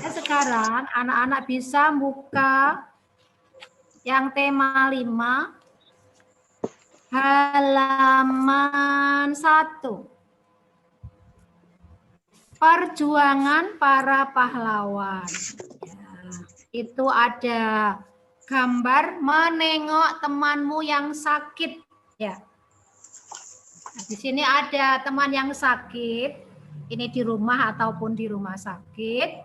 Sekarang anak-anak bisa buka yang tema 5 halaman 1. Perjuangan para pahlawan. Ya, itu ada gambar menengok temanmu yang sakit. Ya. Nah, di sini ada teman yang sakit. Ini di rumah ataupun di rumah sakit.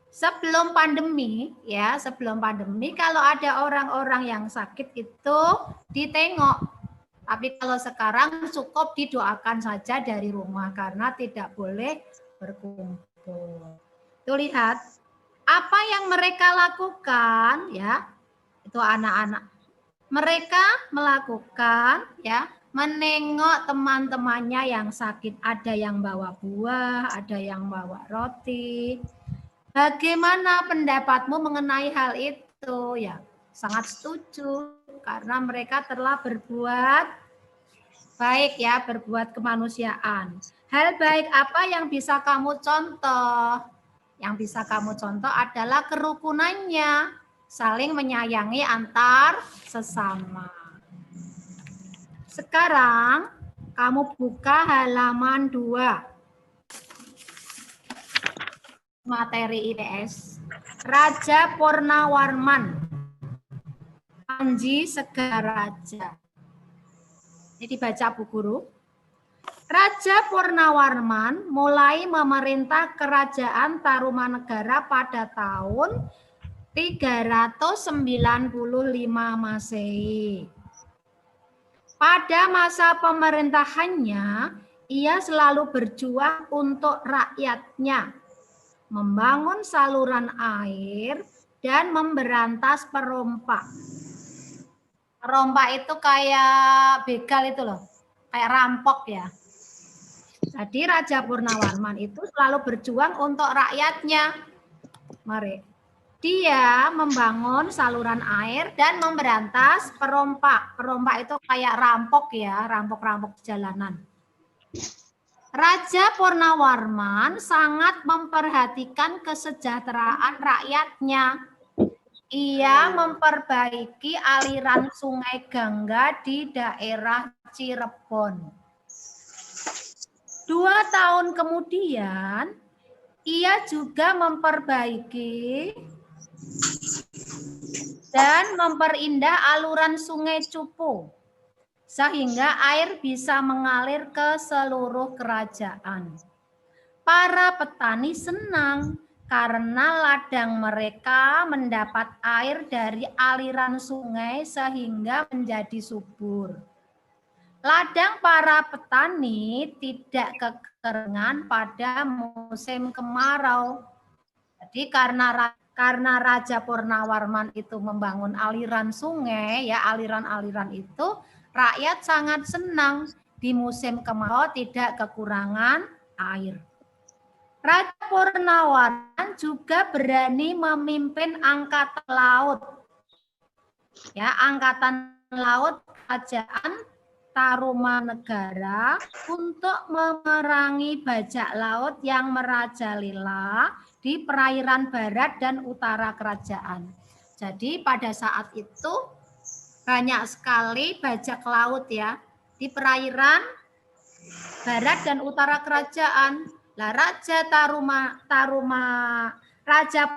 Sebelum pandemi, ya, sebelum pandemi, kalau ada orang-orang yang sakit itu ditengok. Tapi kalau sekarang cukup didoakan saja dari rumah karena tidak boleh berkumpul. Tuh lihat, apa yang mereka lakukan, ya, itu anak-anak. Mereka melakukan, ya, menengok teman-temannya yang sakit. Ada yang bawa buah, ada yang bawa roti. Bagaimana pendapatmu mengenai hal itu? Ya, sangat setuju karena mereka telah berbuat baik, ya, berbuat kemanusiaan. Hal baik apa yang bisa kamu contoh? Yang bisa kamu contoh adalah kerukunannya, saling menyayangi antar sesama. Sekarang kamu buka halaman 2. Materi IPS. Raja Purnawarman. Panji Segaraja. Ini dibaca Bu Guru. Raja Purnawarman mulai memerintah kerajaan Tarumanegara pada tahun 395 Masehi. Pada masa pemerintahannya, ia selalu berjuang untuk rakyatnya, membangun saluran air, dan memberantas perompak. Perompak itu kayak begal itu loh, kayak rampok ya. Jadi Raja Purnawarman itu selalu berjuang untuk rakyatnya. Mari. Dia membangun saluran air dan memberantas perompak. Perompak itu kayak rampok ya, rampok-rampok jalanan. Raja Purnawarman sangat memperhatikan kesejahteraan rakyatnya. Ia memperbaiki aliran Sungai Gangga di daerah Cirebon. 2 tahun kemudian, ia juga memperbaiki dan memperindah aluran Sungai Cupu, sehingga air bisa mengalir ke seluruh kerajaan. Para petani senang karena ladang mereka mendapat air dari aliran sungai sehingga menjadi subur. Ladang para petani tidak kekeringan pada musim kemarau. Jadi karena Raja Purnawarman itu membangun aliran sungai, ya, aliran-aliran itu, rakyat sangat senang di musim kemarau tidak kekurangan air. Raja Purnawarman juga berani memimpin angkatan laut. Ya, angkatan laut kerajaan Tarumanegara untuk memerangi bajak laut yang merajalela di perairan barat dan utara kerajaan. Jadi pada saat itu banyak sekali bajak laut ya di perairan barat dan utara kerajaan. Lah Raja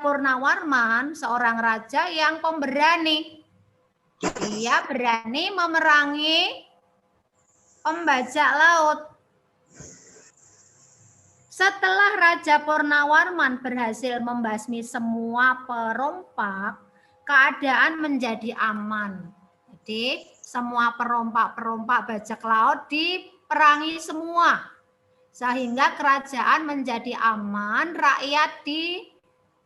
Purnawarman seorang raja yang pemberani. Dia berani memerangi pembajak laut. Setelah Raja Purnawarman berhasil membasmi semua perompak, keadaan menjadi aman. Jadi semua perompak-perompak bajak laut diperangi semua. Sehingga kerajaan menjadi aman, rakyat di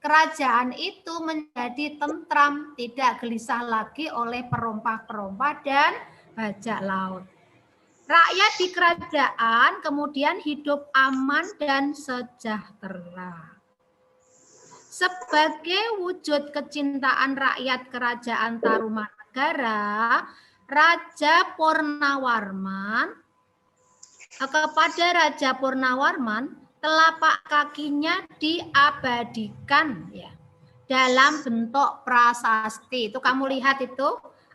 kerajaan itu menjadi tentram, tidak gelisah lagi oleh perompak-perompak dan bajak laut. Rakyat di kerajaan kemudian hidup aman dan sejahtera. Sebagai wujud kecintaan rakyat kerajaan Tarumanegara, Raja Purnawarman telapak kakinya diabadikan ya dalam bentuk prasasti. Itu kamu lihat itu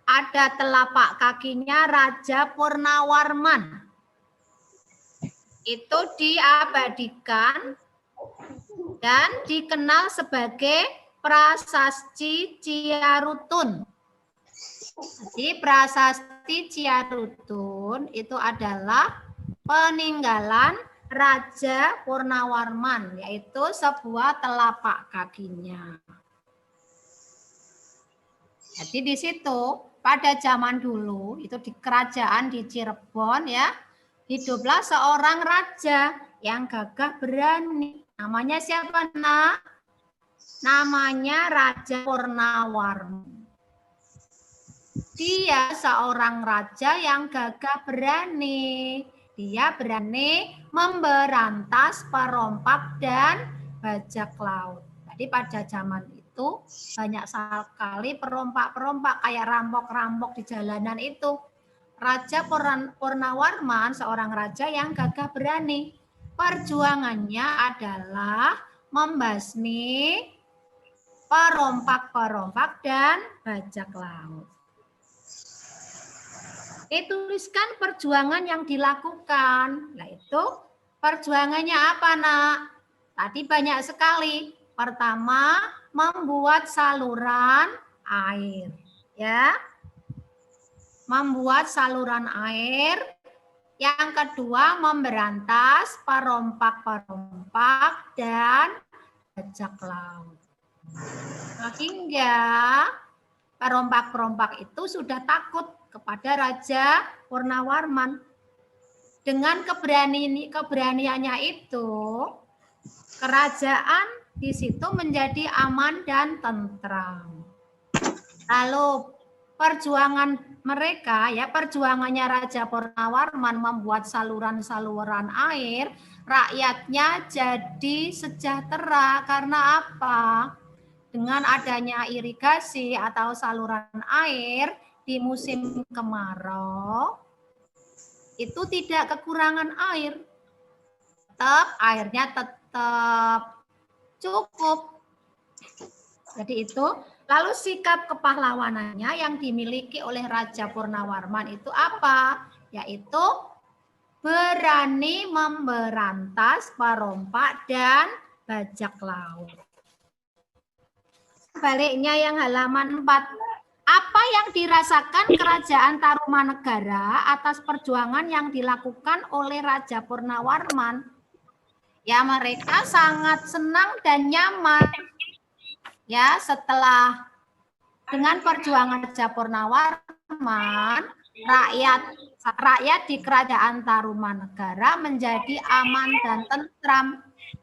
ada telapak kakinya Raja Purnawarman. Itu diabadikan dan dikenal sebagai Prasasti Ciarutun. Jadi Prasasti Ciarutun itu adalah peninggalan Raja Purnawarman, yaitu sebuah telapak kakinya. Jadi di situ pada zaman dulu itu di kerajaan di Cirebon ya, hiduplah seorang raja yang gagah berani. Namanya siapa, Nak? Namanya Raja Purnawarman. Dia seorang raja yang gagah berani. Dia berani memberantas perompak dan bajak laut. Jadi pada zaman itu banyak sekali perompak-perompak kayak rampok-rampok di jalanan itu. Raja Purnawarman seorang raja yang gagah berani. Perjuangannya adalah membasmi perompak-perompak dan bajak laut. Dituliskan perjuangan yang dilakukan. Nah itu perjuangannya apa, Nak? Tadi banyak sekali. Pertama, membuat saluran air. Ya. Membuat saluran air. Yang kedua, memberantas perompak-perompak dan bajak laut. Sehingga perompak-perompak itu sudah takut kepada Raja Purnawarman. Dengan keberaniannya itu, kerajaan di situ menjadi aman dan tentram. Lalu perjuangan mereka, ya perjuangannya Raja Purnawarman membuat saluran-saluran air, rakyatnya jadi sejahtera. Karena apa? Dengan adanya irigasi atau saluran air di musim kemarau, itu tidak kekurangan air. Airnya tetap cukup. Jadi itu, lalu sikap kepahlawanannya yang dimiliki oleh Raja Purnawarman itu apa? Yaitu berani memberantas perompak dan bajak laut. Baliknya yang halaman 4. Apa yang dirasakan Kerajaan Tarumanegara atas perjuangan yang dilakukan oleh Raja Purnawarman? Ya, mereka sangat senang dan nyaman. Ya, setelah dengan perjuangan Raja Purnawarman, rakyat di Kerajaan Tarumanegara menjadi aman dan tentram.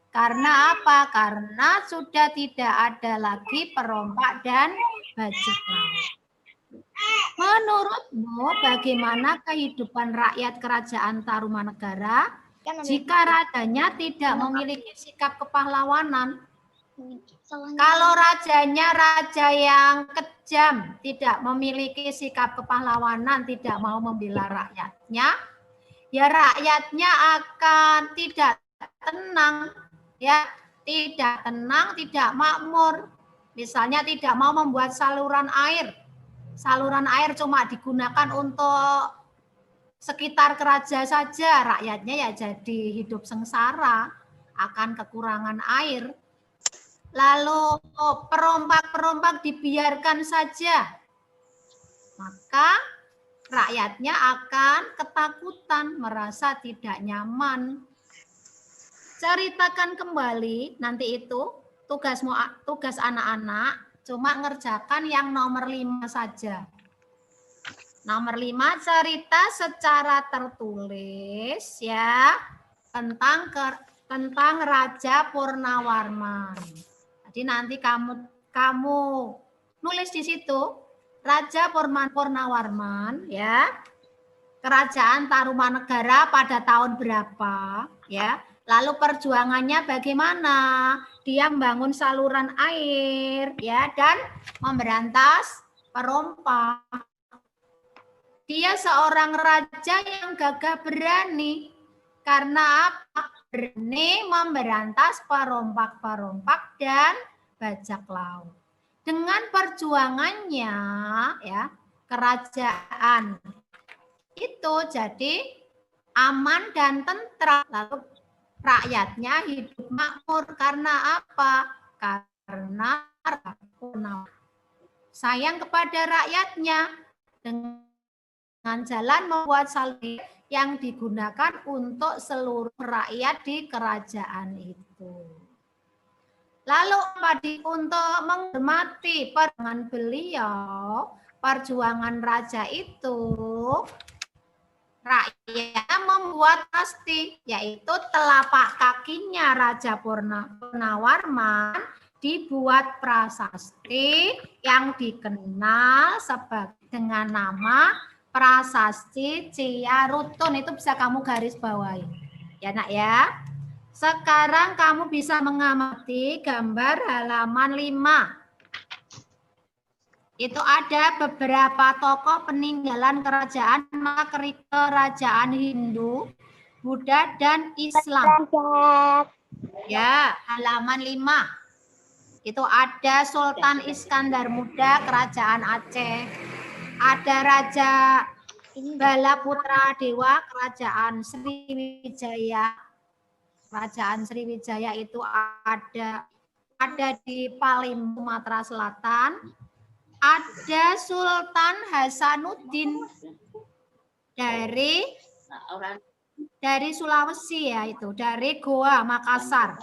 Karena apa? Karena sudah tidak ada lagi perompak dan bajak laut. Menurutmu bagaimana kehidupan rakyat Kerajaan Tarumanegara jika rajanya tidak memiliki sikap kepahlawanan? Kalau rajanya raja yang kejam, tidak memiliki sikap kepahlawanan, tidak mau membela rakyatnya, ya rakyatnya akan tidak tenang. Ya, tidak tenang, tidak makmur. Misalnya tidak mau membuat saluran air. Saluran air cuma digunakan untuk sekitar kerajaan saja. Rakyatnya ya jadi hidup sengsara, akan kekurangan air. Lalu perompak-perompak dibiarkan saja. Maka rakyatnya akan ketakutan, merasa tidak nyaman. Ceritakan kembali nanti itu tugas anak-anak cuma ngerjakan yang nomor 5 saja. Nomor 5 cerita secara tertulis ya tentang Raja Purnawarman. Jadi nanti kamu nulis di situ Raja Purnawarman ya. Kerajaan Tarumanegara pada tahun berapa ya. Lalu perjuangannya bagaimana? Dia membangun saluran air ya dan memberantas perompak. Dia seorang raja yang gagah berani. Karena apa? berani memberantas perompak-perompak dan bajak laut. Dengan perjuangannya, ya, kerajaan itu jadi aman dan tentram. Lalu rakyatnya hidup makmur. Karena apa? Karena sayang kepada rakyatnya dengan jalan membuat salib yang digunakan untuk seluruh rakyat di kerajaan itu. Lalu untuk menghormati perjuangan beliau, perjuangan raja itu, rakyat membuat prasasti, yaitu telapak kakinya Raja Purnawarman dibuat prasasti yang dikenal dengan nama Prasasti Ciarutun. Itu bisa kamu garis bawahi. Ya nak ya. Sekarang kamu bisa mengamati gambar halaman 5. Itu ada beberapa tokoh peninggalan kerajaan Hindu, Buddha, dan Islam. Ya, halaman 5. Itu ada Sultan Iskandar Muda, kerajaan Aceh. Ada Raja Balaputra Dewa, kerajaan Sriwijaya. Kerajaan Sriwijaya itu ada di Palim, Sumatera Selatan. Ada Sultan Hasanuddin dari Sulawesi, ya, itu dari Goa, Makassar.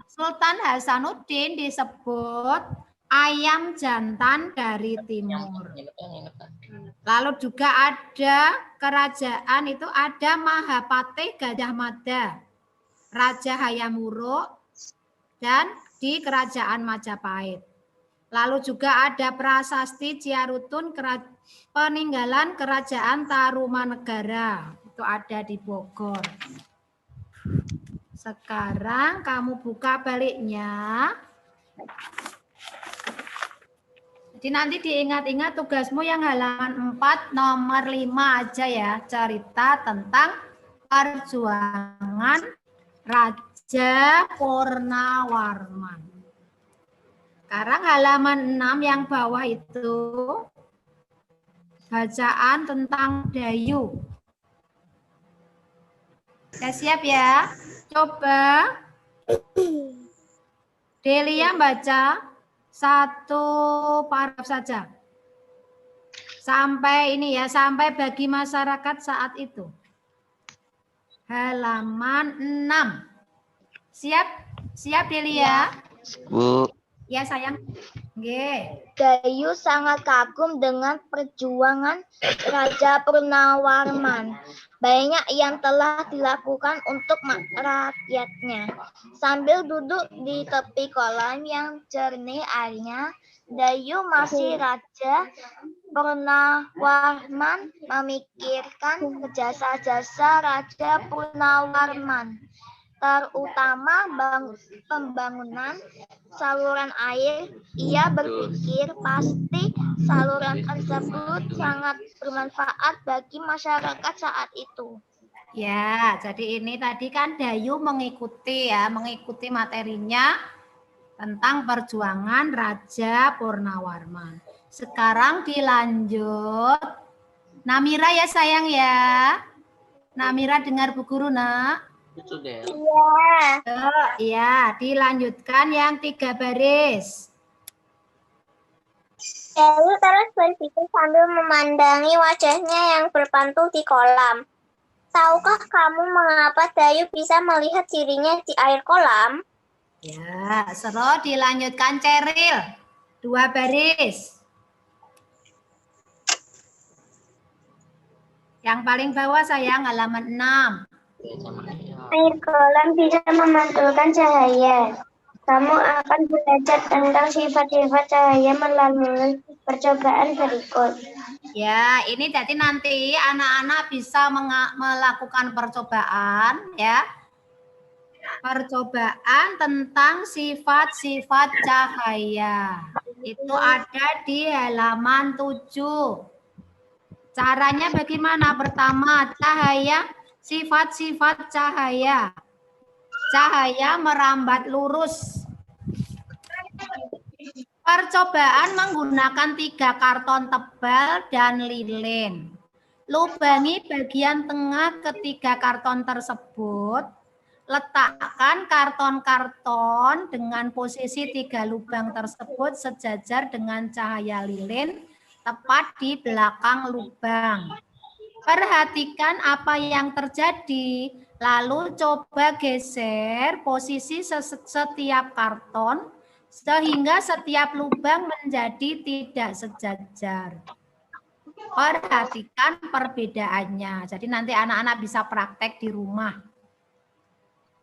Sultan Hasanuddin disebut ayam jantan dari timur. Lalu juga ada kerajaan itu ada Mahapatih Gajah Mada, Raja Hayam Wuruk, dan di kerajaan Majapahit. Lalu juga ada Prasasti Ciarutun, peninggalan kerajaan Tarumanegara. Itu ada di Bogor. Sekarang kamu buka baliknya. Jadi nanti diingat-ingat tugasmu yang halaman 4 nomor 5 aja ya. Cerita tentang perjuangan Raja Purnawarman. Sekarang halaman 6 yang bawah itu bacaan tentang Dayu. Sudah siap ya? Coba Delia baca satu paragraf saja. Sampai ini ya, sampai bagi masyarakat saat itu. Halaman 6. Siap? Siap Delia? Bu. Ya sayang. Nggih. Dayu sangat kagum dengan perjuangan Raja Purnawarman. Banyak yang telah dilakukan untuk rakyatnya. Sambil duduk di tepi kolam yang jernih airnya, Dayu masih Raja Purnawarman memikirkan jasa-jasa Raja Purnawarman, terutama pembangunan saluran air. Ia berpikir pasti saluran tersebut sangat bermanfaat bagi masyarakat saat itu. Ya, jadi ini tadi kan Dayu mengikuti materinya tentang perjuangan Raja Purnawarman. Sekarang dilanjut. Namira ya sayang ya. Namira dengar Bu Guru nak. Iya. Ya, dilanjutkan yang 3 baris. Dayu terus berpikir sambil memandangi wajahnya yang berpantul di kolam. Tahukah kamu mengapa Dayu bisa melihat dirinya di air kolam? Ya, seru. Dilanjutkan Ceril. 2 baris. Yang paling bawah sayang halaman 6. Air kolam bisa memantulkan cahaya. Kamu akan belajar tentang sifat-sifat cahaya melalui percobaan berikut. Ya, ini jadi nanti anak-anak bisa melakukan percobaan ya. Percobaan tentang sifat-sifat cahaya. Itu ada di halaman 7. Caranya bagaimana? Pertama, cahaya, sifat-sifat cahaya. Cahaya merambat lurus. Percobaan menggunakan 3 karton tebal dan lilin. Lubangi bagian tengah ketiga karton tersebut. Letakkan karton-karton dengan posisi 3 lubang tersebut sejajar dengan cahaya lilin tepat di belakang lubang. Perhatikan apa yang terjadi, lalu coba geser posisi setiap karton sehingga setiap lubang menjadi tidak sejajar. Perhatikan perbedaannya. Jadi nanti anak-anak bisa praktek di rumah.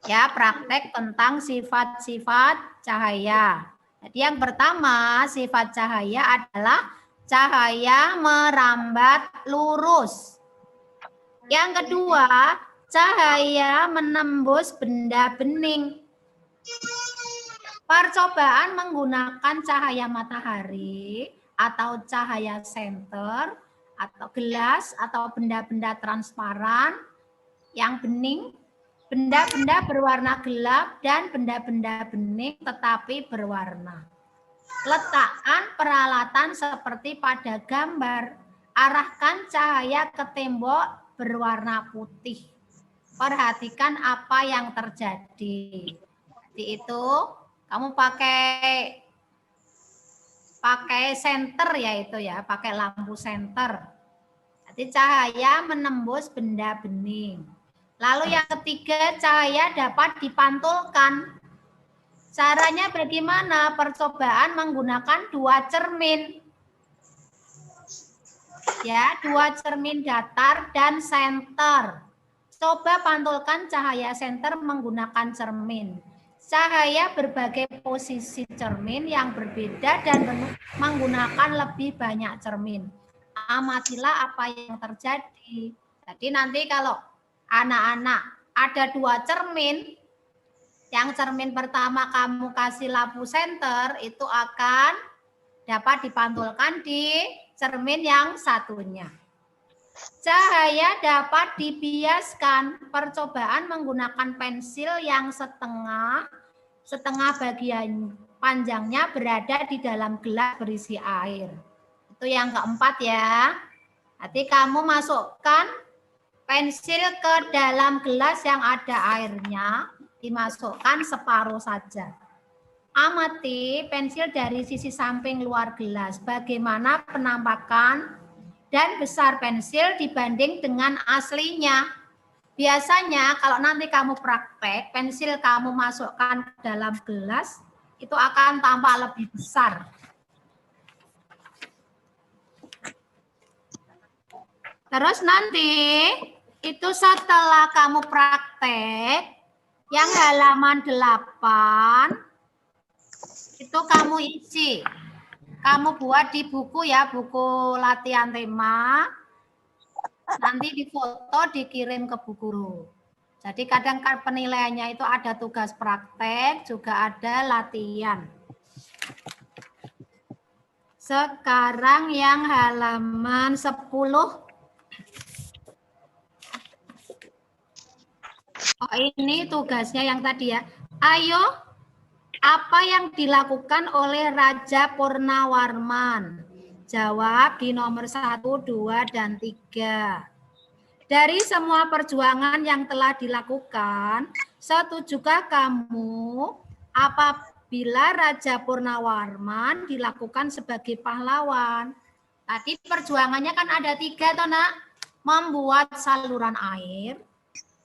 Ya, praktek tentang sifat-sifat cahaya. Jadi yang pertama, sifat cahaya adalah cahaya merambat lurus. Yang kedua, cahaya menembus benda bening. Percobaan menggunakan cahaya matahari atau cahaya senter atau gelas atau benda-benda transparan yang bening, benda-benda berwarna gelap dan benda-benda bening tetapi berwarna. Letakkan peralatan seperti pada gambar. Arahkan cahaya ke tembok berwarna putih. Perhatikan apa yang terjadi. Jadi itu kamu pakai senter ya itu ya, pakai lampu senter. Jadi cahaya menembus benda bening. Lalu yang ketiga, cahaya dapat dipantulkan. Caranya bagaimana? Percobaan menggunakan 2 cermin. Ya, 2 cermin datar dan senter. Coba pantulkan cahaya senter menggunakan cermin. Cahaya berbagai posisi cermin yang berbeda dan menggunakan lebih banyak cermin. Amatilah apa yang terjadi. Jadi nanti kalau anak-anak ada 2 cermin, yang cermin pertama kamu kasih lampu senter, itu akan dapat dipantulkan di cermin yang satunya. Cahaya dapat dibiaskan. Percobaan menggunakan pensil yang setengah bagian panjangnya berada di dalam gelas berisi air. Itu yang keempat ya. Nanti kamu masukkan pensil ke dalam gelas yang ada airnya, dimasukkan separuh saja. Amati pensil dari sisi samping luar gelas. Bagaimana penampakan dan besar pensil dibanding dengan aslinya. Biasanya kalau nanti kamu praktek, pensil kamu masukkan ke dalam gelas, itu akan tampak lebih besar. Terus nanti, itu setelah kamu praktek, yang halaman 8, itu kamu isi. Kamu buat di buku ya, buku latihan tema. Nanti difoto, dikirim ke Bu Guru. Jadi kadang penilaiannya itu ada tugas praktek, juga ada latihan. Sekarang yang halaman 10. Oh, ini tugasnya yang tadi ya. Ayo, apa yang dilakukan oleh Raja Purnawarman? Jawab di nomor 1, 2, dan 3. Dari semua perjuangan yang telah dilakukan, setujukah kamu apabila Raja Purnawarman dilakukan sebagai pahlawan? Tadi perjuangannya kan ada 3 toh nak. Membuat saluran air.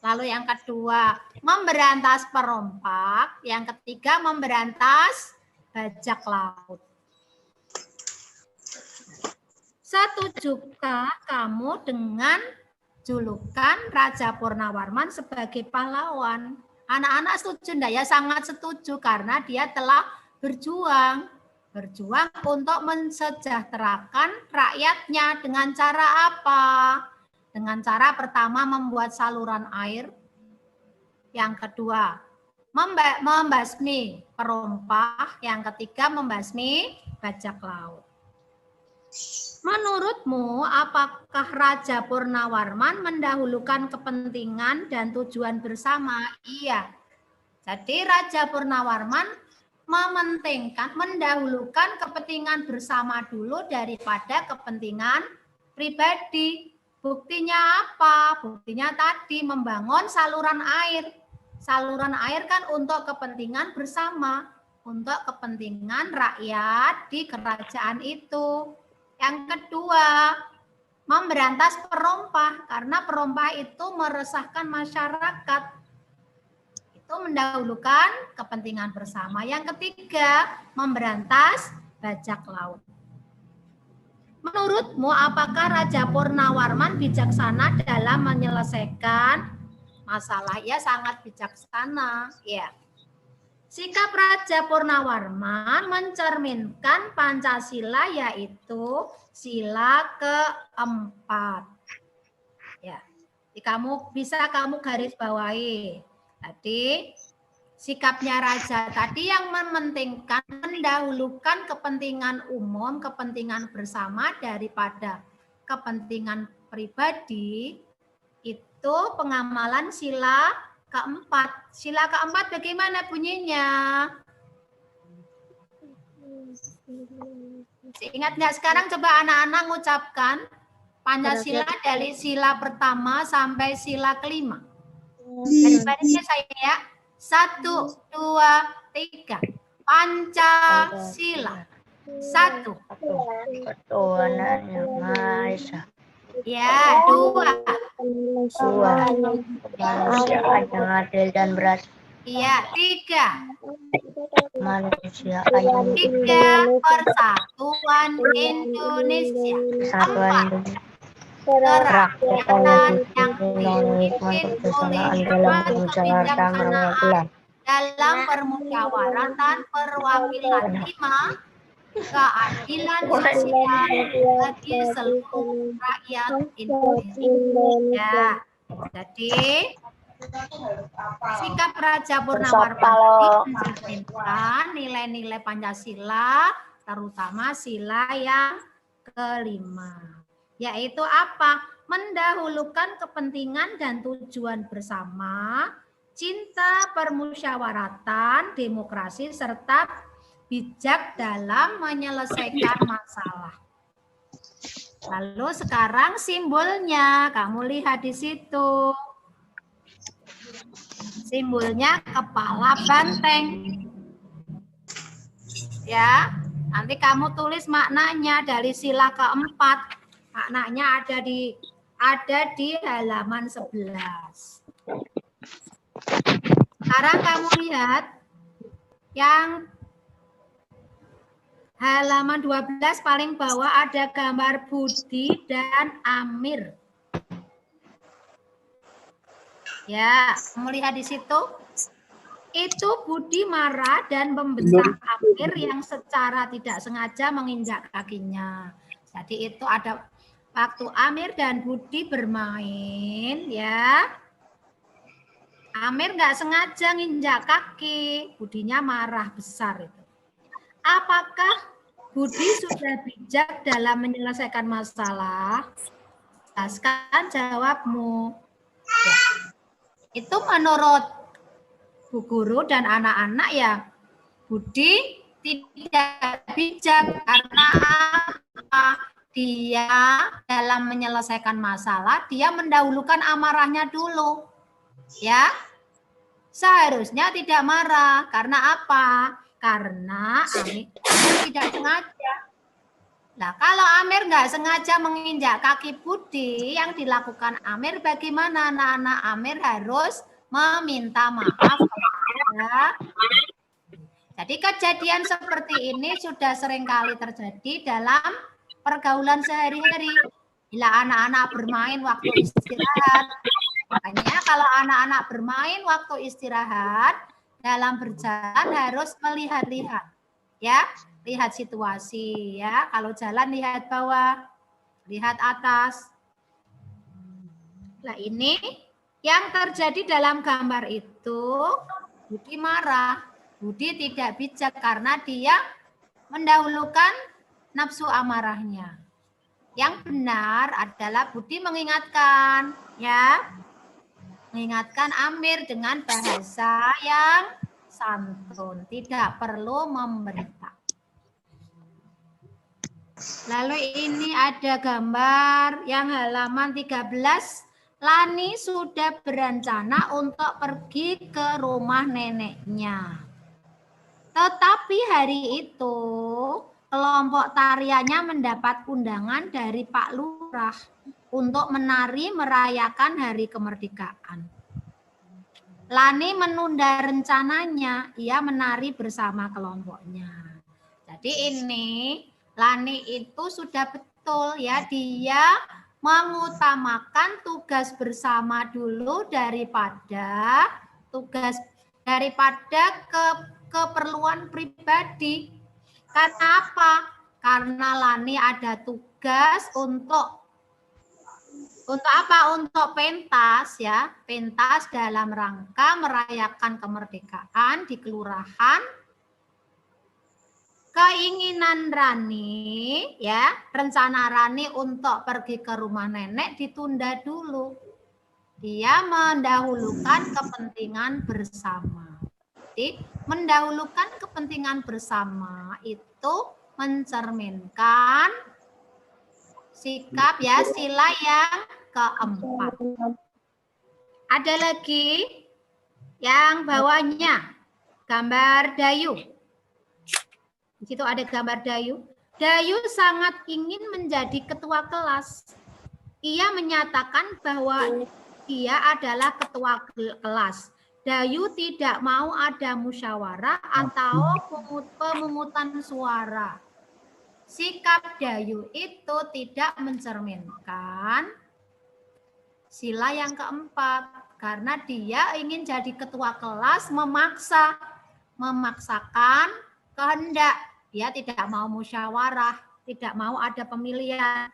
Lalu yang kedua, memberantas perompak. Yang ketiga, memberantas bajak laut. Setujukah kamu dengan julukan Raja Purnawarman sebagai pahlawan? Anak-anak setuju enggak ya? Sangat setuju karena dia telah berjuang untuk mensejahterakan rakyatnya. Dengan cara apa? Dengan cara pertama membuat saluran air. Yang kedua, membasmi perompak. Yang ketiga, membasmi bajak laut. Menurutmu, apakah Raja Purnawarman mendahulukan kepentingan dan tujuan bersama? Iya. Jadi Raja Purnawarman mementingkan, mendahulukan kepentingan bersama dulu daripada kepentingan pribadi. Buktinya apa? Buktinya tadi membangun saluran air. Saluran air kan untuk kepentingan bersama, untuk kepentingan rakyat di kerajaan itu. Yang kedua, memberantas perompah, karena perompah itu meresahkan masyarakat. Itu mendahulukan kepentingan bersama. Yang ketiga, memberantas bajak laut. Menurutmu apakah Raja Purnawarman bijaksana dalam menyelesaikan masalah? Ya, sangat bijaksana. Ya. Sikap Raja Purnawarman mencerminkan Pancasila, yaitu sila keempat. Ya. Kamu garis bawahi. Tadi sikapnya raja tadi yang mementingkan, mendahulukan kepentingan umum, kepentingan bersama daripada kepentingan pribadi, itu pengamalan sila keempat. Sila keempat bagaimana bunyinya? Ingat nggak sekarang? Coba anak-anak mengucapkan Pancasila dari sila pertama sampai sila kelima. Baris-barisnya saya ya. 1, 2, 3. Pancasila. 1. Ketuhanan Yang Maha Esa. Ya, 2. 2. Kemanusiaan yang adil dan beradab. Iya, 3. Kemanusiaan yang 3. Persatuan Indonesia. Persatuan 4. Indonesia. Kerakyatan yang dipimpin oleh kebijaksanaan dalam permusyawaratan perwakilan. 5. Keadilan sosial bagi seluruh rakyat Indonesia. Jadi sikap Raja Purnawarman mencerminkan nilai-nilai Pancasila, terutama sila yang kelima. Yaitu apa? Mendahulukan kepentingan dan tujuan bersama, cinta permusyawaratan, demokrasi, serta bijak dalam menyelesaikan masalah. Lalu sekarang simbolnya, kamu lihat di situ. Simbolnya kepala banteng. Ya, nanti kamu tulis maknanya dari sila keempat. Maknanya ada di halaman 11. Sekarang kamu lihat yang halaman 12 paling bawah ada gambar Budi dan Amir. Ya, kamu lihat di situ. Itu Budi marah dan membentak Amir yang secara tidak sengaja menginjak kakinya. Jadi itu ada waktu Amir dan Budi bermain, ya. Amir nggak sengaja nginjak kaki, Budinya marah besar itu. Apakah Budi sudah bijak dalam menyelesaikan masalah? Jelaskan jawabmu. Ya. Itu menurut Bu Guru dan anak-anak ya, Budi tidak bijak karena dia dalam menyelesaikan masalah, dia mendahulukan amarahnya dulu. Ya, seharusnya tidak marah. Karena apa? Karena Amir tidak sengaja. Nah, kalau Amir nggak sengaja menginjak kaki Budi, yang dilakukan Amir bagaimana? Anak-anak, Amir harus meminta maaf kepada. Jadi kejadian seperti ini sudah seringkali terjadi dalam pergaulan sehari-hari. Bila anak-anak bermain waktu istirahat. Makanya kalau anak-anak bermain waktu istirahat, dalam berjalan harus melihat-lihat. Ya, lihat situasi ya. Kalau jalan lihat bawah, lihat atas. Nah, ini yang terjadi dalam gambar itu, Budi marah. Budi tidak bijak karena dia mendahulukan nafsu amarahnya. Yang benar adalah Budi mengingatkan, ya, mengingatkan Amir dengan bahasa yang santun, tidak perlu memberitahu. Lalu ini ada gambar yang halaman 13. Lani sudah berencana untuk pergi ke rumah neneknya. Tetapi hari itu kelompok tariannya mendapat undangan dari Pak Lurah untuk menari merayakan hari kemerdekaan. Lani menunda rencananya, ia menari bersama kelompoknya. Jadi ini Lani itu sudah betul ya, dia mengutamakan tugas bersama dulu daripada keperluan pribadi. Karena apa? Karena Lani ada tugas untuk apa? Untuk pentas ya, pentas dalam rangka merayakan kemerdekaan di kelurahan. Keinginan Rani ya, rencana Rani untuk pergi ke rumah nenek ditunda dulu. Dia mendahulukan kepentingan bersama. Jadi, mendahulukan kepentingan bersama itu mencerminkan sikap ya, sila yang keempat. Ada lagi yang bawahnya gambar Dayu. Di situ ada gambar Dayu. Dayu sangat ingin menjadi ketua kelas. Ia menyatakan bahwa ia adalah ketua kelas. Dayu tidak mau ada musyawarah atau pemungutan suara. Sikap Dayu itu tidak mencerminkan sila yang keempat. Karena dia ingin jadi ketua kelas, memaksakan kehendak. Dia tidak mau musyawarah, tidak mau ada pemilihan.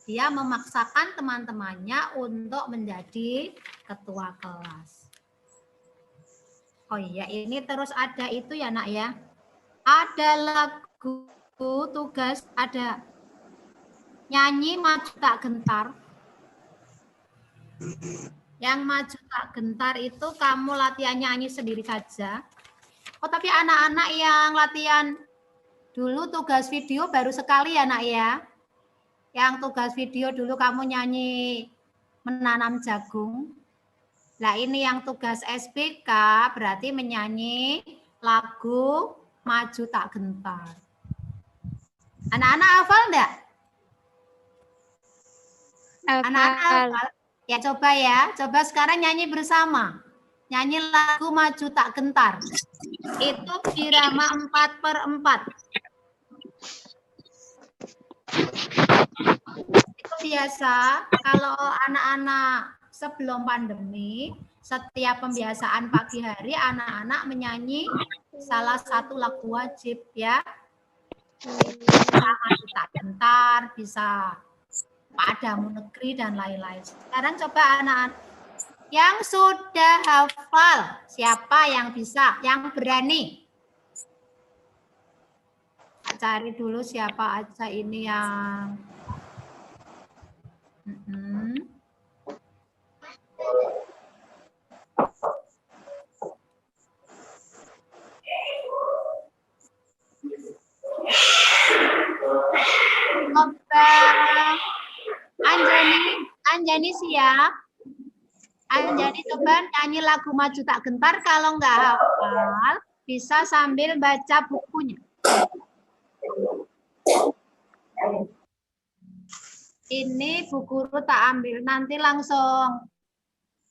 Dia memaksakan teman-temannya untuk menjadi ketua kelas. Oh iya, ini terus ada itu ya nak ya. Ada lagu tugas, ada nyanyi maju tak gentar. Yang maju tak gentar itu kamu latihan nyanyi sendiri saja. Oh tapi anak-anak yang latihan dulu tugas video baru sekali ya nak ya. Yang tugas video dulu kamu nyanyi menanam jagung. Nah ini yang tugas SPK berarti menyanyi lagu maju tak gentar. Anak-anak hafal enggak? Anak-anak hafal? Ya coba ya, coba sekarang nyanyi bersama. Nyanyi lagu maju tak gentar. Itu irama 4/4. Itu biasa kalau anak-anak sebelum pandemi, setiap pembiasaan pagi hari anak-anak menyanyi salah satu lagu wajib ya. Bisa maju tak gentar, bisa Padamu Negeri dan lain-lain. Sekarang coba anak-anak yang sudah hafal, siapa yang bisa, yang berani? Cari dulu siapa aja ini yang Anjani siap? Anjani coba nyanyi lagu maju tak gentar, kalau nggak hafal bisa sambil baca bukunya. Ini Bu Guru tak ambil, nanti langsung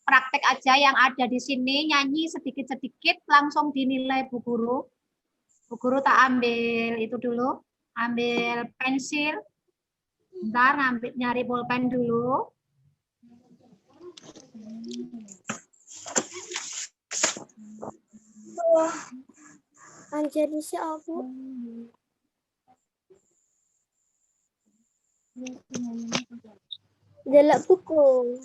praktek aja yang ada di sini, nyanyi sedikit-sedikit langsung dinilai Bu Guru. Bu Guru tak ambil itu dulu, ambil pensil. Bentar, nyari pulpen dulu. Anjani siapa? Delak buku.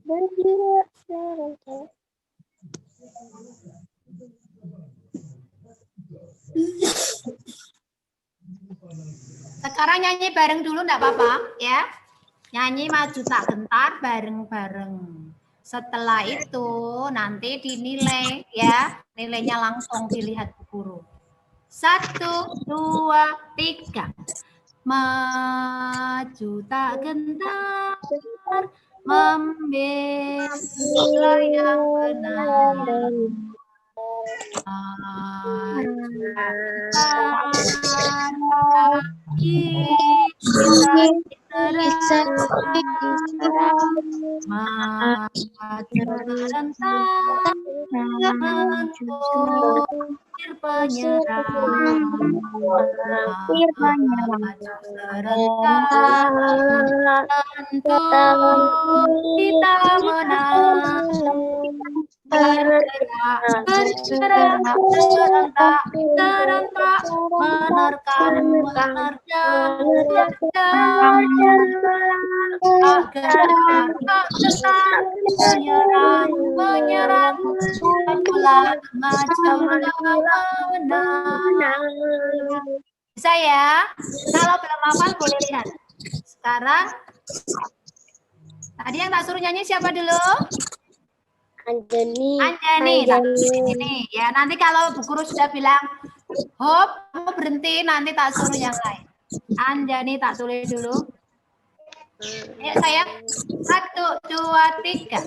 Bergerak serentak. Sekarang nyanyi bareng dulu enggak apa-apa ya. Nyanyi maju tak gentar bareng-bareng. Setelah itu nanti dinilai ya. Nilainya langsung dilihat Bu Guru. 1, 2, 3. Maju tak gentar, membela yang benar. Kita menang. Bergerak, serentak, menerkam, menerjang, tak gentar, tak gentar, menyerang, pulang, maju, menang. Bisa ya? Kalau belum hafal boleh lihat. Sekarang, tadi yang tak suruh nyanyi siapa dulu? Anjani. Ini ya. Nanti kalau Bu Guru sudah bilang hop, kamu berhenti, nanti tak suruh yang lain. Anjani tak tulis dulu. Ayo sayang. 1, 2, 3.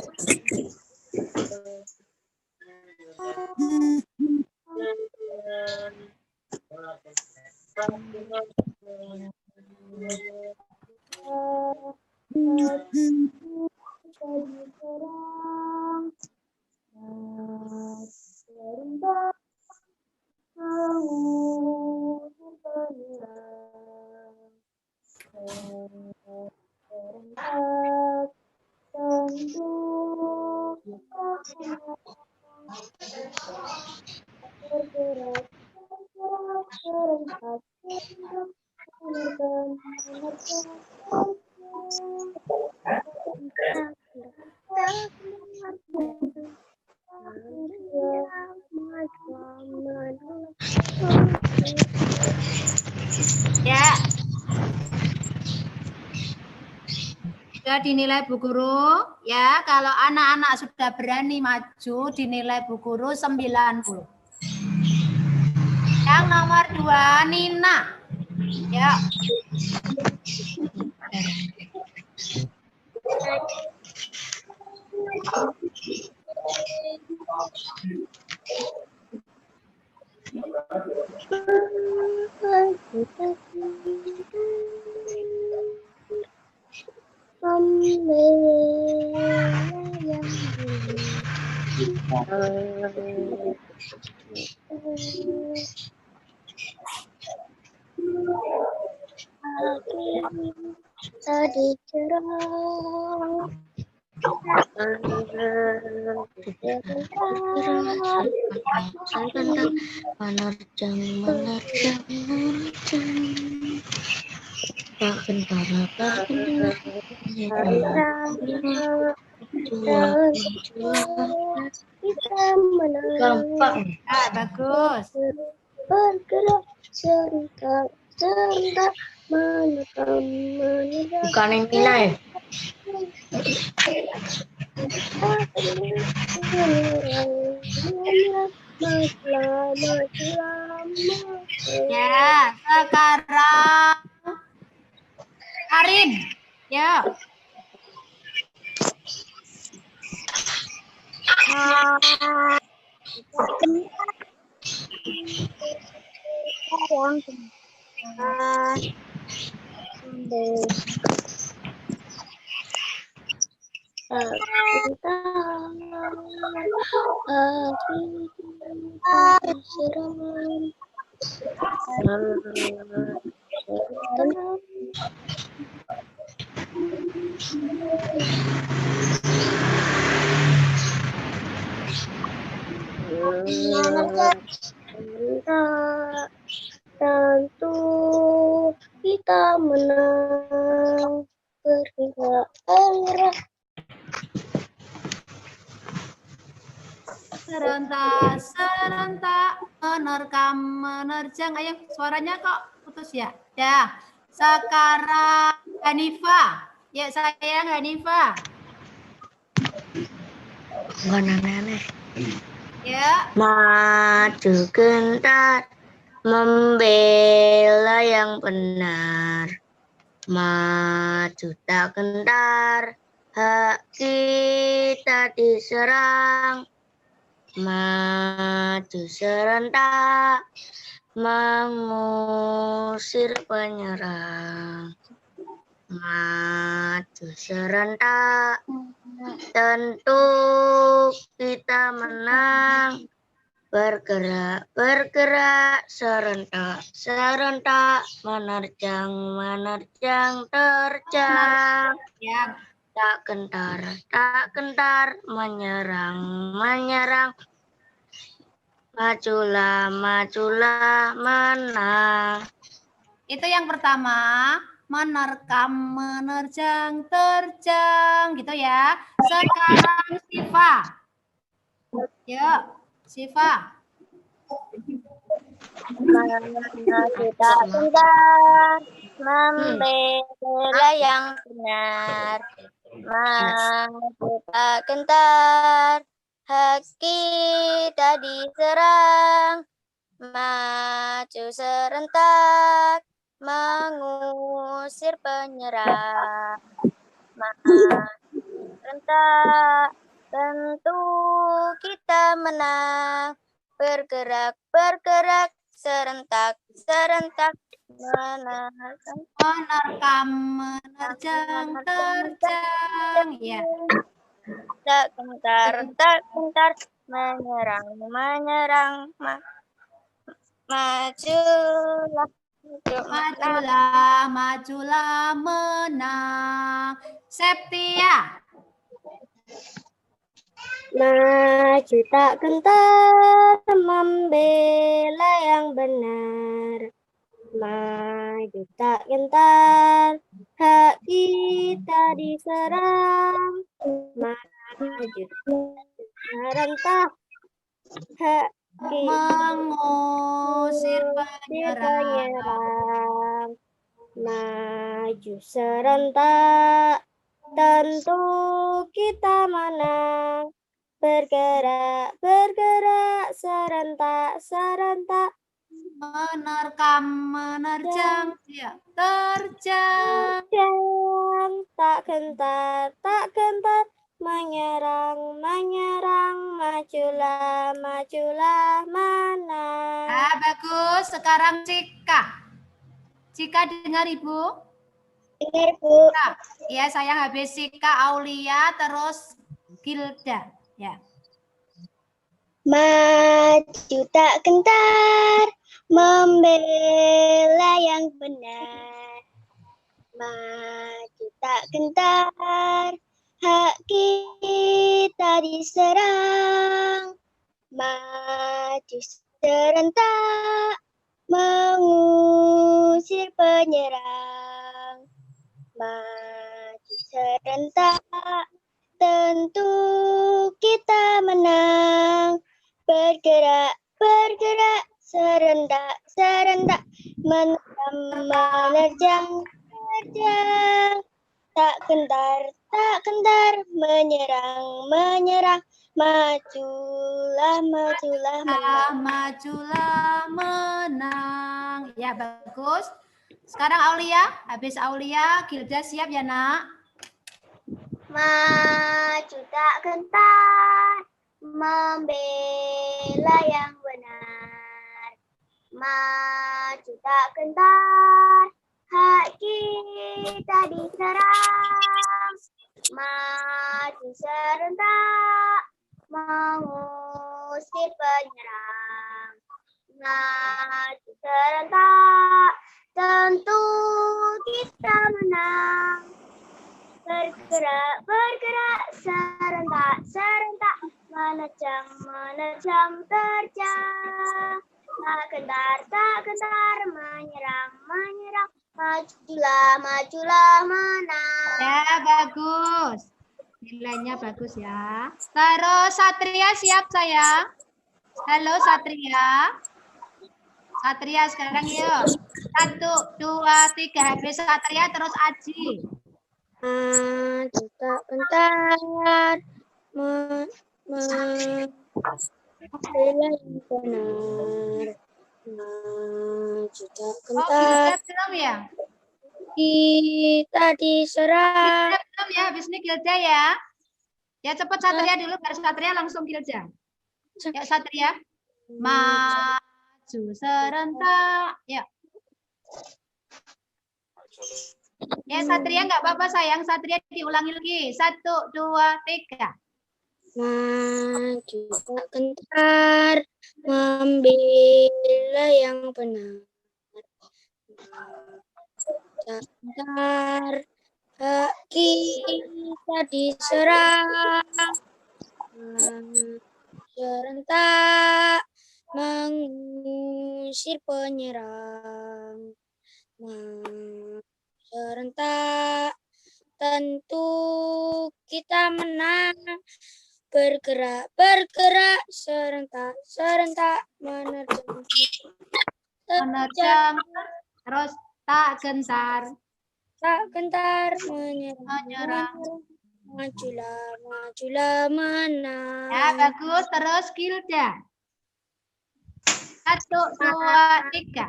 Ya. Sudah dinilai Bu Guru. Ya, kalau anak-anak sudah berani maju dinilai Bu Guru 90. Yang nomor 2 Nina. Ya. Tadi cerah menerjang Gampang. Bagus. Bergerak serentak menerkam. Bukan yang Nina ya? Ya, sekarang Karin. Ya. Tentu kita menang. Bergerak serentak, menerkam, menerjang. Ayo, suaranya kok putus ya? Ya, sekarang Hanifah. Ya, sayang Hanifah. Bukan aneh-aneh. Ya, Maju gentar, membela yang benar. Maju tak gentar, hak kita diserang. Maju serentak, mengusir penyerang. Maju serentak, tentu kita menang. Bergerak, bergerak, serentak, serentak, menerjang, menerjang, terjang. yang Tak gentar, menyerang, menyerang. Majulah, majulah, menang. itu yang pertama, menerkam, menerjang, terjang, gitu ya. Sekarang Siva. Yuk, Siva. Maju tak gentar, membela yang benar. Maju tak gentar, hak kita diserang. Maju serentak, mengusir penyerang. Maju serentak, tentu kita menang. Bergerak, bergerak, serentak, serentak, menerkam, Menerkam, menerjang, terjang. Ya. tak gentar, menyerang, menyerang, majulah, Majulah, majulah, menang. Septia. maju tak gentar, membela yang benar. Maju tak gentar, hak kita diserang. Maju serentak, hak Mengusir penyerang. penyerang. Maju serentak, tentu kita menang. Bergerak, bergerak, serentak, serentak. Menerkam, menerjang, ya, terjang. Terjang, tak gentar, menyerang, menyerang, majulah, majulah, menang. Ah, bagus. Sekarang Cika. Cika dengar Ibu? Dengar, Bu. Nah, ya, saya habis Cika, Aulia, terus Gilda. Ya. Maju tak gentar, membela yang benar. Maju tak gentar, hak kita diserang. Maju serentak, mengusir penyerang. Maju serentak, tentu kita menang. Bergerak, bergerak, serentak, serentak, menerjang, terjang. Tak gentar, menyerang, menyerang. Majulah, majulah, menang. Majulah, menang. Ya, bagus. Sekarang Aulia, habis Aulia, Gilda siap ya, Nak? Maju tak gentar, membela yang benar. Maju tak gentar, hak kita diserang. Maju serentak, mengusir penyerang. Maju serentak, tentu kita menang. Bergerak, bergerak, serentak, serentak, menerjang, terjang. Tak gentar, menyerang, majulah, majulah, menang. Ya, bagus. Nilainya bagus ya. Terus Satria siap sayang? Halo Satria. Satria sekarang yuk. 1, 2, 3. Habis Satria terus Aji. Maju tak gentar, membela yang benar. Maju tak Oh, gentar, Gilda belum ya? kita diserang. Gilda belum ya? Habis ini Gilda ya. Ya cepat Satria dulu, baru Satria langsung Gilda. Ya Satria. Maju serentak. Ya. Ya Satria nggak apa-apa sayang. Satria diulangi lagi. 1, 2, 3. Maju tak gentar, membela yang benar. Tak gentar, hak kita diserang. Serentak mengusir penyerang. Serentak tentu kita menang. Bergerak, bergerak, serentak, serentak, menerjang. Menerjang. Terus tak gentar. Tak gentar, menyerang. Menyerang. Majulah, majulah, menang. Ya bagus. Terus Gilda. 1, 2, 3.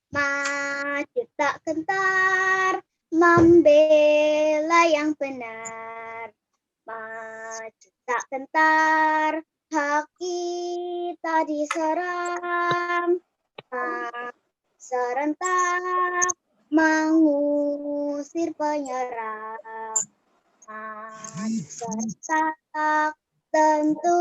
Maju tak gentar, membela yang benar. Maju tak gentar, hak kita diserang. Serentak mengusir penyerang. Maju serentak, tentu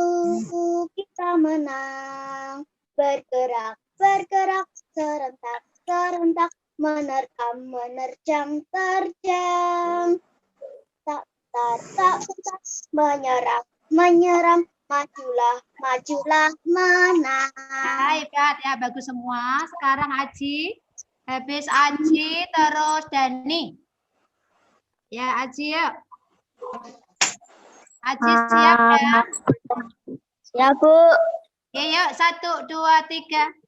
kita menang. Bergerak, bergerak, serentak, serentak, menerkam, menerjang, terjang. Tak, tak, menyerang, menyerang, majulah, majulah, menang. Hebat ya, bagus semua. Sekarang Aji. Habis Aji, terus Dani. Ya, Aji yuk. Aji siap ya? Siap, Bu. Ya, yuk. 1, 2, 3.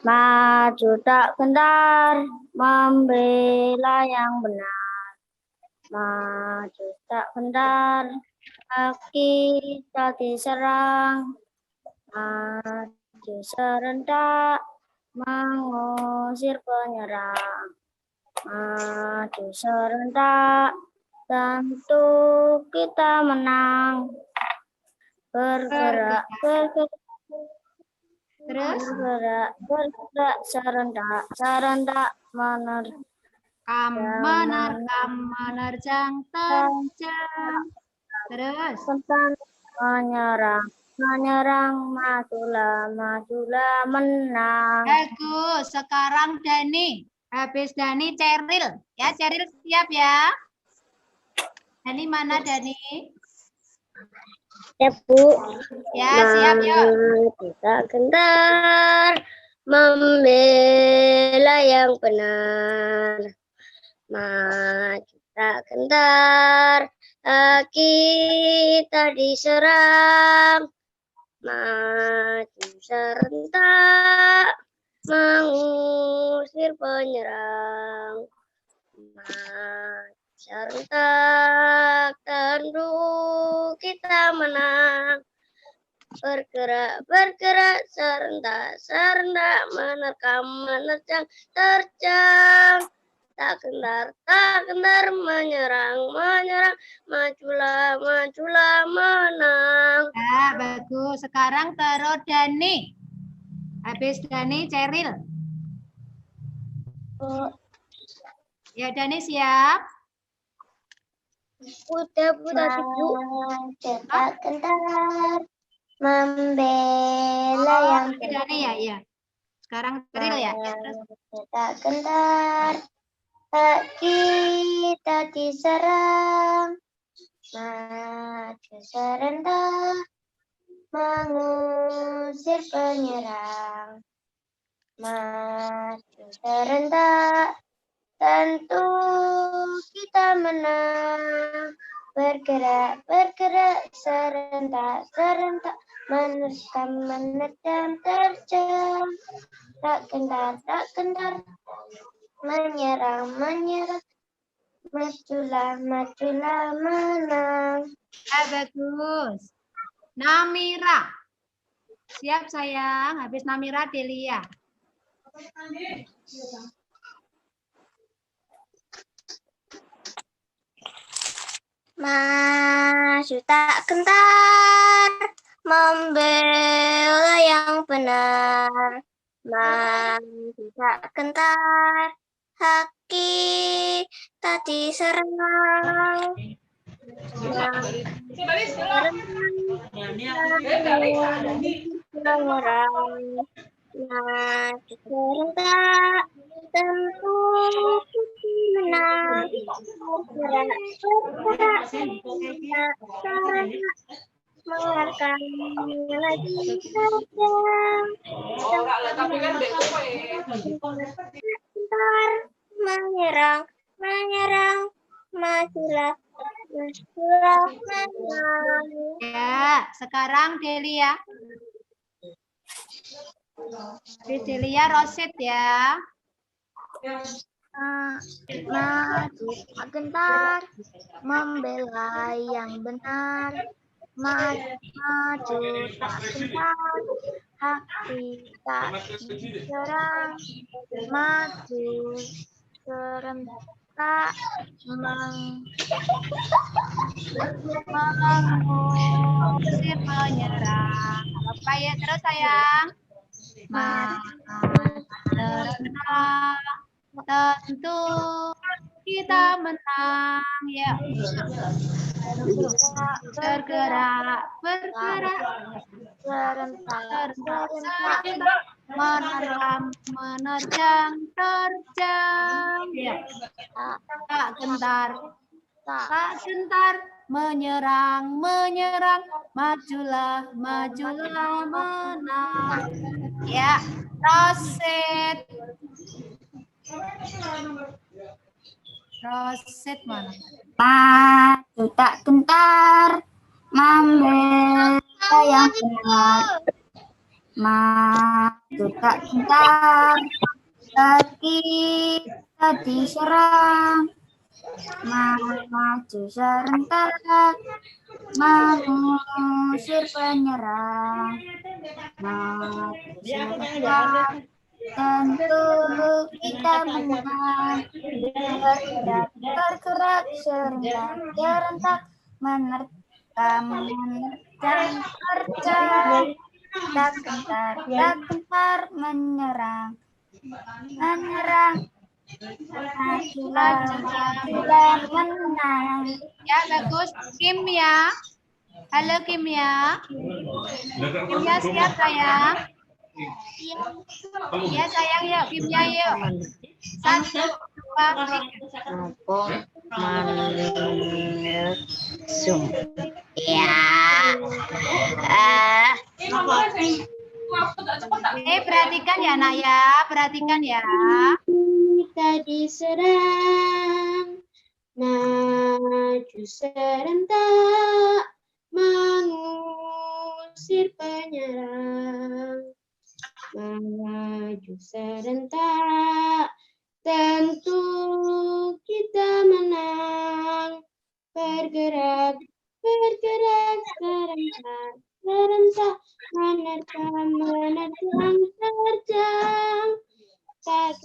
Maju tak gentar, membela yang benar. Maju tak gentar, kaki tak diserang. Maju serentak, mengusir penyerang. Maju serentak, tentu kita menang. Bergerak, bergerak. Terus Bergerak, serentak, serentak, menerkam, menerjang, terjang. Terus menyerang, menyerang, majulah, majulah, menang. bagus. Sekarang Dani. Habis Dani Ceril. Ya, Ceril siap ya? Dani mana Dani? Ya, Bu. Ya, siap yuk. Kita gentar, membela yang benar. Maju tak gentar, kita diserang. Maju serentak, mengusir penyerang. Maju serentak, tentu kita menang. Bergerak, bergerak, serentak, serentak, menerkam, menerjang, terjang. Tak gentar, menyerang, menyerang, majulah, majulah, menang. Ya, bagus. Sekarang terus Dani. Habis Dani Ceril. Ya, Dani siap? Udah, Bu. Tak gentar, membela yang Dani ya, iya. Sekarang Ceril ya. Ya, terus. tak gentar, hak kita diserang. Maju serentak, mengusir penyerang. Maju serentak, tentu kita menang. bergerak, bergerak, serentak, serentak, menerkam, menerkam, terjang, tak gentar, menyerang, menyerang, majulah, majulah, menang. Bagus. Namira. Siap sayang. Habis Namira, Delia. Maju tak gentar, membela yang benar. Maju tak gentar, haki tadi serang. Menyerang, maju serentak, tentu menang. Bergerak, bergerak, serentak, serentak, mengeluarkan lagi tajam. Bentar, menyerang, menyerang, majulah, majulah, menang. Ya, sekarang Delia. Delia Rosid ya. Maju tak gentar, membela yang benar. Maju tak gentar, haki tak diserang. Maju serentak, Mengusir penyerang. Apa ya terus sayang? Serentak, tentu kita menang ya. Bergerak, bergerak, serentak, serentak, menerkam, menerjang, terjang ya. Tak gentar, tak gentar, menyerang, menyerang, majulah, majulah, menang. Ya, Rosid. Rosid mana? maju tak gentar, membela yang benar. Maju tak gentar, kaki tadi serang. Maju serentak, mengusir penyerang. Maju serentak, tentu kita menang. Bergerak, bergerak, serentak, serentak, menerkam, menerjang, terjang. Tak gentar, menyerang, menyerang. Majulah, majulah, menang. Ya, bagus. Kim ya. Halo Kim ya. Kim ya siap sayang. Iya sayang yuk, Kimnya yuk. 1, 2, 3. Ya. Perhatikan ya nak ya, perhatikan ya. Kita diserang, maju serentak, mengusir penyerang. Maju serentak, tentu kita menang. Bergerak, bergerak, serentak, serentak, menerkam, menerjang, terjang. Tak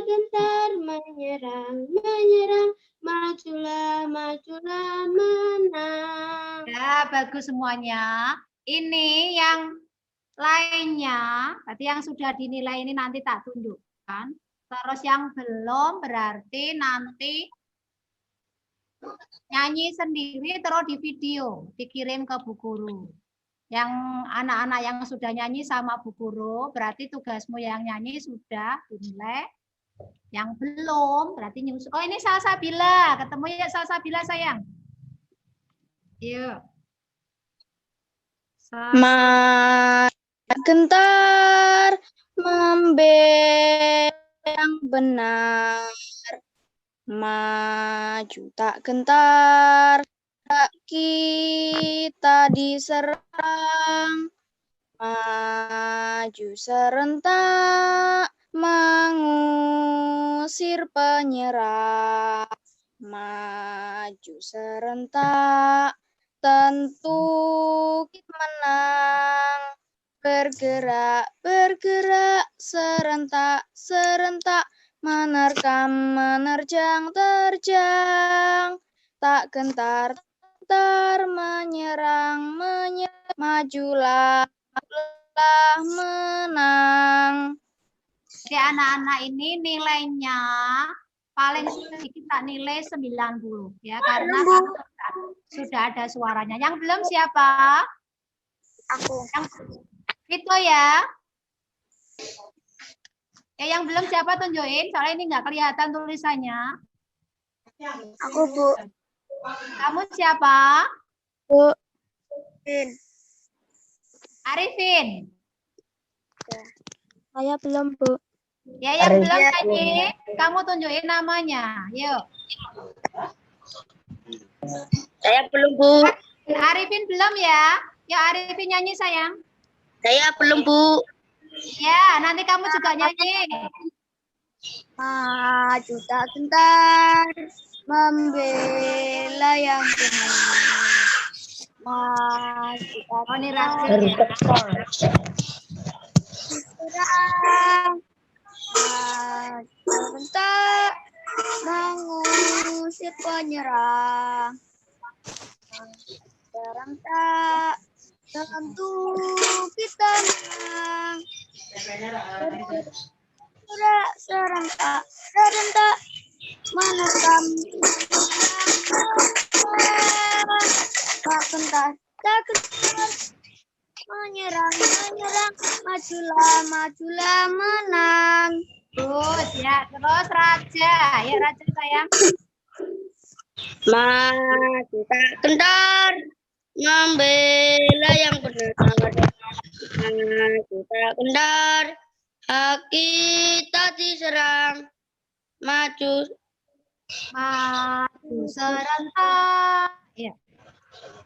gentar, menyerang, menyerang, majulah, majulah, menang. Ya, bagus semuanya. Ini yang lainnya, berarti yang sudah dinilai ini nanti tak tunjukkan. Terus yang belum berarti nanti nyanyi sendiri terus di video, dikirim ke Bu Guru. Yang anak-anak yang sudah nyanyi sama Bu Guru, berarti tugasmu yang nyanyi sudah dinilai. Yang belum, berarti nyusul. Oh ini Salsabila, ketemu ya Salsabila sayang. Yuk. Gentar, membela yang benar. Maju tak gentar, tak kita diserang. Maju serentak, mengusir penyerang. Maju serentak, tentu kita menang. Bergerak, bergerak, serentak, serentak, menerkam, menerjang, terjang. Tak gentar, gentar, menyerang, menyerang, majulah, majulah, menang. Oke, anak-anak ini nilainya paling sedikit tak nilai 90 ya, karena sudah ada suaranya. Yang belum siapa? Aku. Itu ya. Ya, yang belum siapa tunjukin, soalnya ini nggak kelihatan tulisannya. Aku, Bu. Kamu siapa? Bu. Arifin. Saya belum, Bu. Ya, yang belum nyanyi, kamu tunjukin namanya. Yuk. Saya belum, Bu. Arifin belum ya? Ya, Arifin nyanyi sayang. Saya belum, Bu. Ya, nanti kamu juga nyanyi. Maju tak gentar, membela yang benar. Maju tak Oh, ini gentar, berserang. Maju gentar, mengusir penyerang. Serentak, tentu kita menang. Bergerak, serentak, serentak, menerkam, tak gentar, menyerang, menyerang, majulah, majulah, menang. Terus ya, terus Raja. Ya, Raja sayang. Maju tak gentar, membela yang benar. Maju tak gentar, hak kita diserang. Maju Serentak. Ya.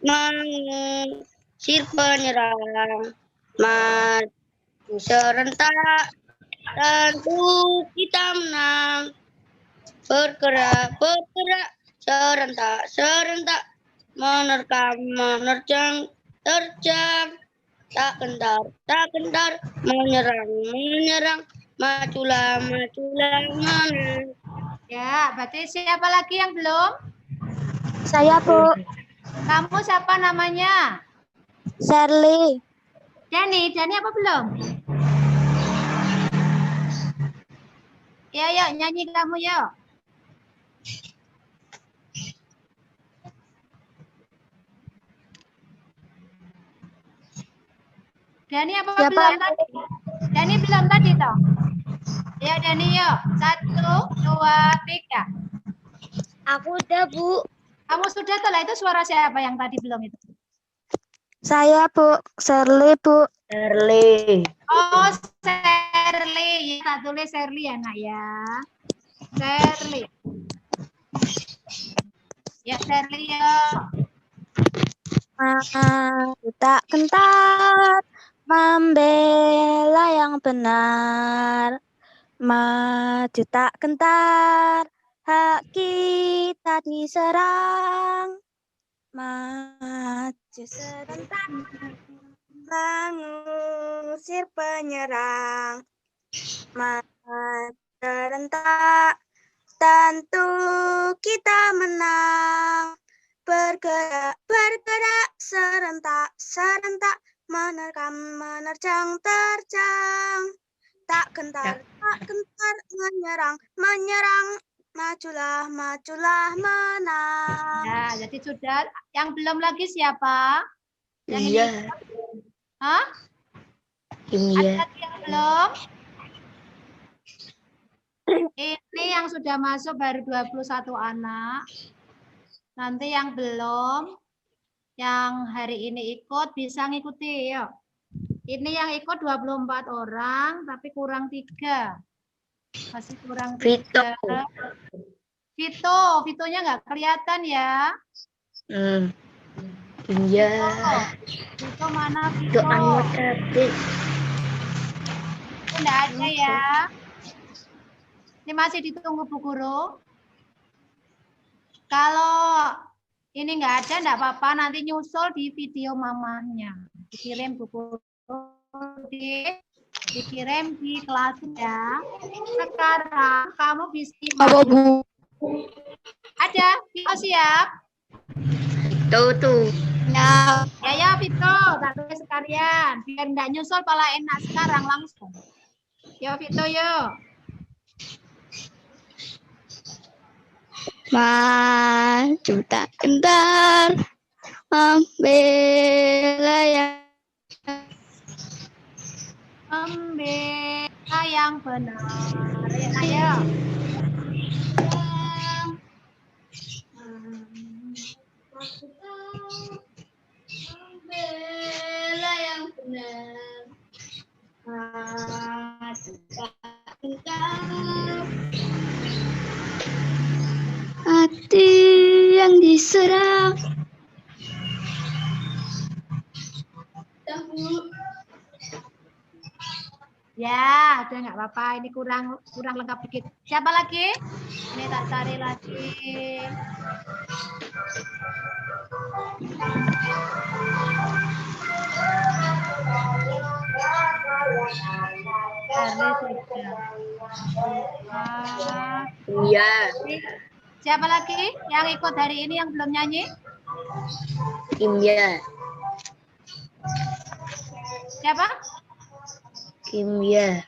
mengusir penyerang. Maju serentak, tentu kita menang. Bergerak, bergerak, serentak, serentak, menerkam, menerjang, terjang. Tak gentar, menyerang, menyerang, majulah, majulah, menang. Ya, berarti siapa lagi yang belum? Saya, Bu. Kamu siapa namanya? Shirley. Dani apa belum? Ya, yuk nyanyi kamu yuk. Dani apa Siapa? belum tadi? Dani belum tadi toh? Ya, Dani yuk. 1, 2, 3. Aku udah, Bu. Kamu sudah toh lah, itu suara siapa yang tadi belum itu? Saya, Bu. Shirley, Bu. Shirley. Oh, Shirley. Ya, tak tulis Shirley ya, nak ya. Shirley. Ya, Shirley yuk. Maju tak gentar, membela yang benar. Maju tak gentar, hak kita diserang. Maju serentak, mengusir penyerang. Maju serentak, tentu kita menang. Bergerak, bergerak, serentak, serentak, menerkam, menerjang, terjang. Tak gentar, menyerang, menyerang, majulah, majulah, menang. Ya, jadi sudah. Yang belum lagi siapa? Yang Iya. ini? Hah? Iya. Ada lagi yang belum? Ini yang sudah masuk baru 21 anak. Nanti yang belum, yang hari ini ikut bisa ngikuti yuk. Ini yang ikut 24 orang, tapi kurang 3. Masih kurang 3. Vitonya nggak kelihatan ya. Iya. Vito mana Vito? Itu Anwar tadi. Nggak ada ya. Ini masih ditunggu Bu Guru. Kalau ini nggak ada, nggak apa-apa. Nanti nyusul di video mamanya. Dikirim Bu Guru, dikirim di kelas ya. Sekarang kamu bisa. Apa Bu? Ada, Vito siap. Tuh. Ya Vito, tak tulis sekalian. Biar nggak nyusul pala enak sekarang langsung. Yo Vito yo. Maju tak gentar membela yang benar. Ayo. Membela yang benar. hati yang diserang. Ya, udah nggak apa-apa. Ini kurang lengkap dikit. Siapa lagi? Ini tak cari lagi. Iya. Siapa lagi yang ikut hari ini yang belum nyanyi? Kimia. Siapa? Kimia.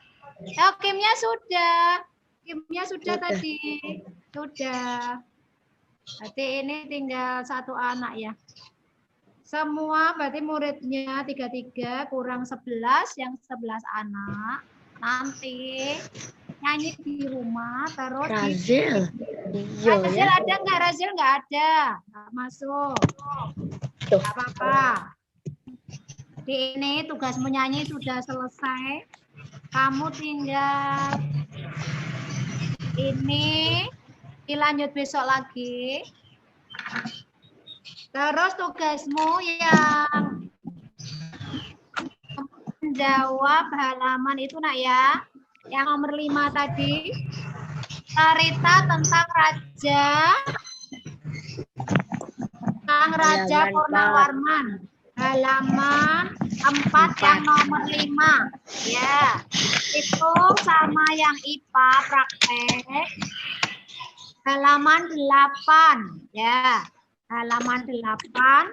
Oh, Kimnya sudah. Kimnya sudah tadi. Sudah. Berarti ini tinggal satu anak ya. Semua berarti muridnya 33 kurang 11, yang 11 anak. Nanti nyanyi di rumah terus Razil. Razil ada nggak? Razil nggak ada. Nggak masuk. Nggak apa-apa. Di ini tugas menyanyi sudah selesai. Kamu tinggal ini dilanjut besok lagi. Terus tugasmu yang menjawab halaman itu nak ya. Yang nomor 5 tadi. Cerita tentang Raja Purnawarman. Halaman 4 yang nomor 5. Ya. Itu sama yang IPA praktek. Halaman 8. Ya. Halaman 8.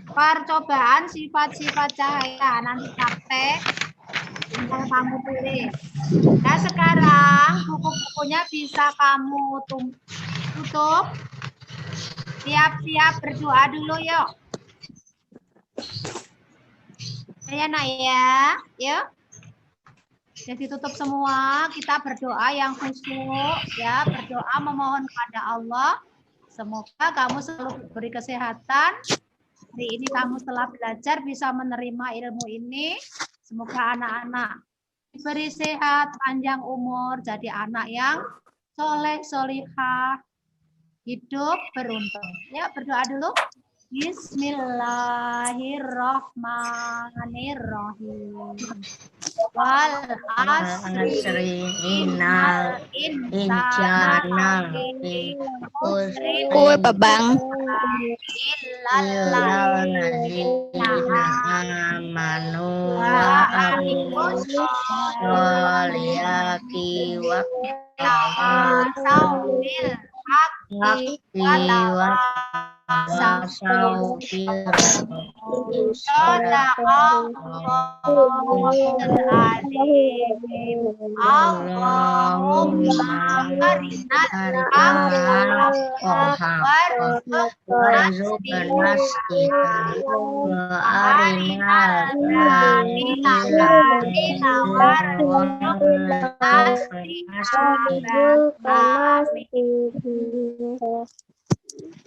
Percobaan sifat-sifat cahaya. Nanti praktek. Tinggal kamu tulis. Nah sekarang buku-bukunya bisa kamu tutup. Siap-siap berdoa dulu yuk. Ya nak ya. Yuk. Jadi tutup semua. Kita berdoa yang khusyuk. Ya, berdoa memohon kepada Allah. Semoga kamu selalu diberi kesehatan. Hari ini kamu setelah belajar bisa menerima ilmu ini. Semoga anak-anak diberi sehat, panjang umur, jadi anak yang soleh, solihah, hidup beruntung. Ya, berdoa dulu. Bismillahirrahmanirrahim. Wal asri innal insana Kue babang. Amanu wa amilu sholiyati wa tawasawil haqi wa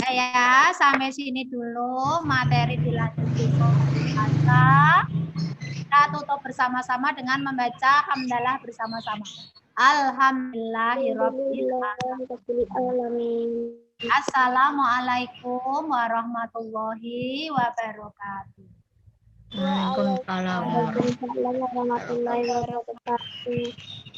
Ya, sampai sini dulu materi dilanjut besok. Kita tutup bersama-sama dengan membaca hamdalah bersama-sama. Alhamdulillahirabbil alamin. Assalamualaikum warahmatullahi wabarakatuh. Waalaikumsalam. Waalaikumsalam warahmatullahi wabarakatuh.